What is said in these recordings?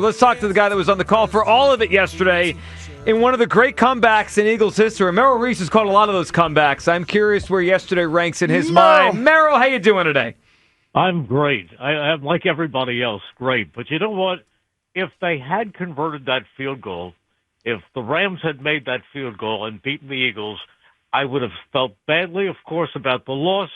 Let's talk to the guy that was on the call for all of it yesterday in one of the great comebacks in Eagles history. Merrill Reese has caught a lot of those comebacks. I'm curious where yesterday ranks in his mind. Merrill, how you doing today? I'm great. I'm like everybody else, great. But you know what? If they had converted that field goal, if the Rams had made that field goal and beaten the Eagles, I would have felt badly, of course, about the loss,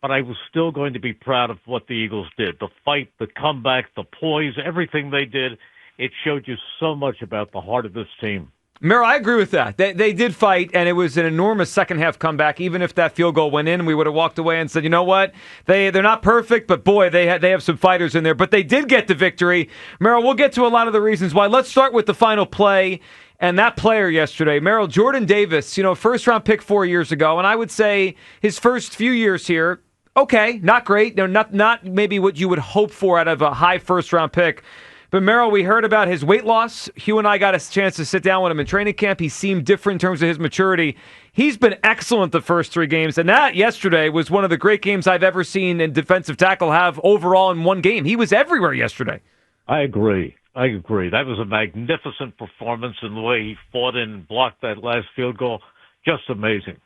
but I was still going to be proud of what the Eagles did. The fight, the comeback, the poise, everything they did, it showed you so much about the heart of this team. Merrill, I agree with that. They did fight, and it was an enormous second-half comeback. Even if that field goal went in, we would have walked away and said, you know what? They're not perfect, but boy, they have some fighters in there. But they did get the victory. Merrill, we'll get to a lot of the reasons why. Let's start with the final play and that player yesterday. Merrill, Jordan Davis, first-round pick 4 years ago, and I would say his first few years here, okay, not great. Not maybe what you would hope for out of a high first-round pick. But, Merrill, we heard about his weight loss. Hugh and I got a chance to sit down with him in training camp. He seemed different in terms of his maturity. He's been excellent the first 3 games, and that yesterday was one of the great games I've ever seen a defensive tackle have overall in one game. He was everywhere yesterday. I agree. That was a magnificent performance, and the way he fought and blocked that last field goal, just amazing.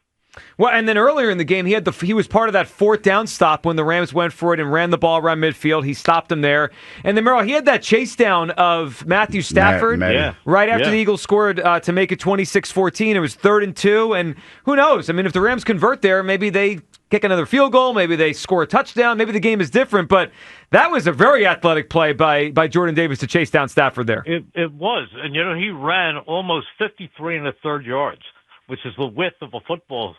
Well, and then earlier in the game, he was part of that 4th down stop when the Rams went for it and ran the ball around midfield. He stopped him there. And then, Merrill, he had that chase down of Matthew Stafford right after the Eagles scored to make it 26-14. It was 3rd and 2. And who knows? I mean, if the Rams convert there, maybe they kick another field goal. Maybe they score a touchdown. Maybe the game is different. But that was a very athletic play by Jordan Davis to chase down Stafford there. It was. And, he ran almost 53 1/3 yards, which is the width of a football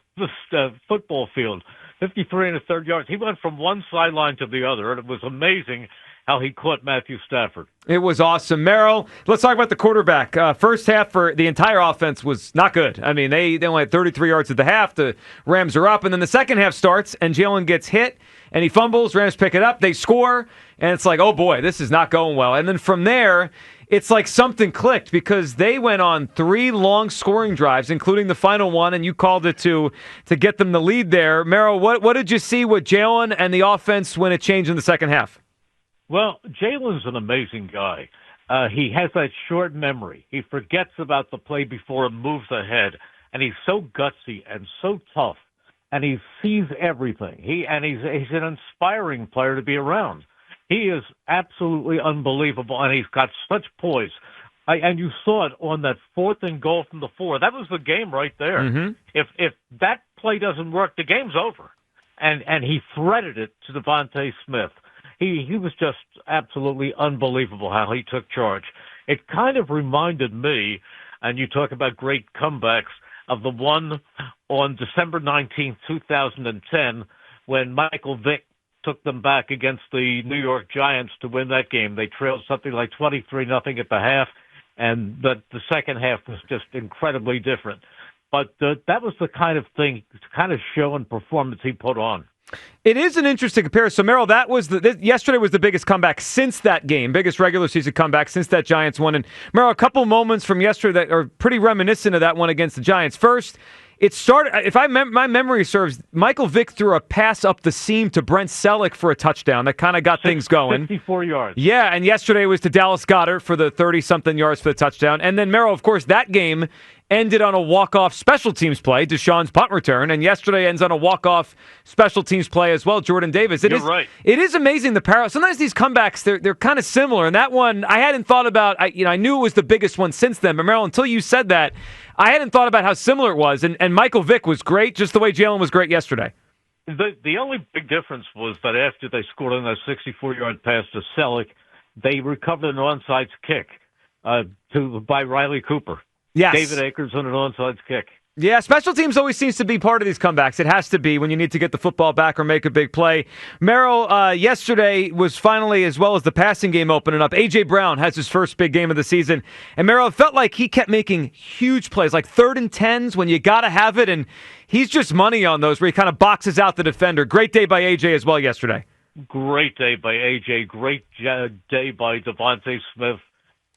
field, 53 1/3 yards. He went from one sideline to the other, and it was amazing how he caught Matthew Stafford. It was awesome. Merrill, let's talk about the quarterback. First half for the entire offense was not good. I mean, they only had 33 yards at the half. The Rams are up, and then the second half starts, and Jalen gets hit, and he fumbles. Rams pick it up. They score, and it's like, oh, boy, this is not going well. And then from there, it's like something clicked because they went on 3 long scoring drives, including the final one, and you called it to get them the lead there. Merrill, what did you see with Jalen and the offense when it changed in the second half? Well, Jalen's an amazing guy. He has that short memory. He forgets about the play before it moves ahead, and he's so gutsy and so tough, and he sees everything. He's an inspiring player to be around. He is absolutely unbelievable, and he's got such poise. And you saw it on that 4th and goal from the 4. That was the game right there. Mm-hmm. If that play doesn't work, the game's over. And he threaded it to Devontae Smith. He was just absolutely unbelievable how he took charge. It kind of reminded me, and you talk about great comebacks, of the one on December 19th, 2010, when Michael Vick took them back against the New York Giants to win that game. They trailed something like 23-0 at the half, and the second half was just incredibly different. But that was the kind of thing, kind of show and performance he put on. It is an interesting comparison. So, Merrill, that was yesterday was the biggest comeback since that game, biggest regular season comeback since that Giants one. And, Merrill, a couple moments from yesterday that are pretty reminiscent of that one against the Giants. First, it started, if my memory serves, Michael Vick threw a pass up the seam to Brent Selleck for a touchdown that kind of got things going. 54 yards. Yeah, and yesterday was to Dallas Goedert for the 30-something yards for the touchdown. And then, Merrill, of course, that game ended on a walk-off special teams play, Deshaun's punt return, and yesterday ends on a walk-off special teams play as well, Jordan Davis. You're right. It is amazing the parallel. Sometimes these comebacks, they're kind of similar, and that one I hadn't thought about. I knew it was the biggest one since then, but Merrill, until you said that, I hadn't thought about how similar it was, and Michael Vick was great, just the way Jalen was great yesterday. The only big difference was that after they scored on that 64-yard pass to Selleck, they recovered an onside kick by Riley Cooper. Yes. David Akers on an onside kick. Yeah, special teams always seems to be part of these comebacks. It has to be when you need to get the football back or make a big play. Merrill, yesterday was finally, as well as the passing game opening up, A.J. Brown has his first big game of the season. And Merrill, it felt like he kept making huge plays, like 3rd and 10s when you got to have it. And he's just money on those where he kind of boxes out the defender. Great day by A.J. as well yesterday. Great day by A.J. Great day by Devontae Smith.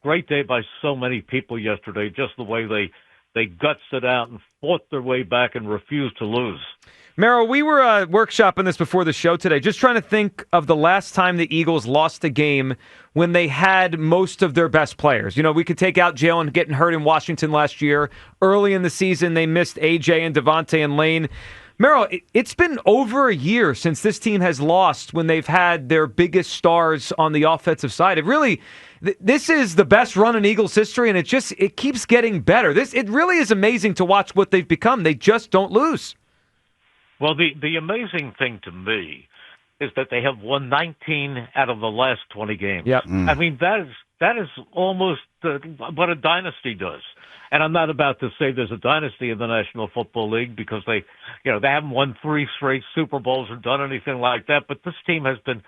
Great day by so many people yesterday, just the way they gutsed it out and fought their way back and refused to lose. Merrill, we were workshopping this before the show today, just trying to think of the last time the Eagles lost a game when they had most of their best players. You know, we could take out Jalen getting hurt in Washington last year. Early in the season, they missed A.J. and Devontae and Lane. Merrill, it's been over a year since this team has lost when they've had their biggest stars on the offensive side. It really, this is the best run in Eagles history, and it keeps getting better. It really is amazing to watch what they've become. They just don't lose. Well, the amazing thing to me is that they have won 19 out of the last 20 games. Yep. I mean, that is almost what a dynasty does. And I'm not about to say there's a dynasty in the National Football League because they haven't won 3 straight Super Bowls or done anything like that. But this team has been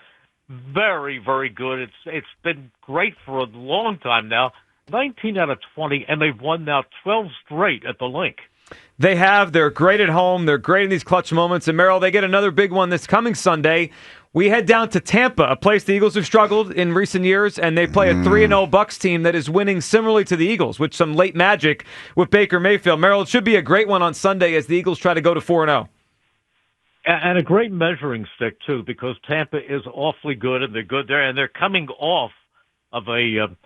very, very good. It's been great for a long time now. 19 out of 20, and they've won now 12 straight at the Link. They have. They're great at home. They're great in these clutch moments. And, Merrill, they get another big one this coming Sunday. We head down to Tampa, a place the Eagles have struggled in recent years, and they play a 3-0 Bucs team that is winning similarly to the Eagles, with some late magic with Baker Mayfield. Merrill, it should be a great one on Sunday as the Eagles try to go to 4-0. And a great measuring stick, too, because Tampa is awfully good, and they're good there, and they're coming off of a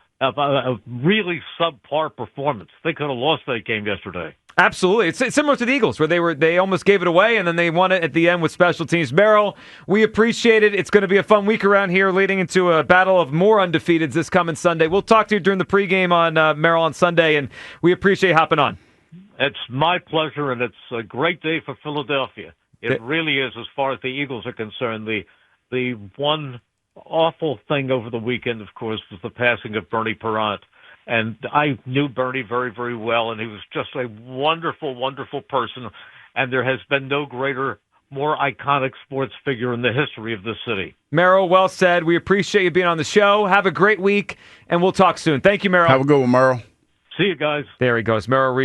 really subpar performance. They could have lost that game yesterday. Absolutely. It's similar to the Eagles, where they almost gave it away, and then they won it at the end with special teams. Merrill, we appreciate it. It's going to be a fun week around here leading into a battle of more undefeateds this coming Sunday. We'll talk to you during the pregame on Merrill on Sunday, and we appreciate you hopping on. It's my pleasure, and it's a great day for Philadelphia. It really is, as far as the Eagles are concerned. The one awful thing over the weekend, of course, was the passing of Bernie Parent. And I knew Bernie very, very well, and he was just a wonderful, wonderful person. And there has been no greater, more iconic sports figure in the history of this city. Merrill, well said. We appreciate you being on the show. Have a great week, and we'll talk soon. Thank you, Merrill. Have a good one, Merrill. See you guys. There he goes, Merrill Reese.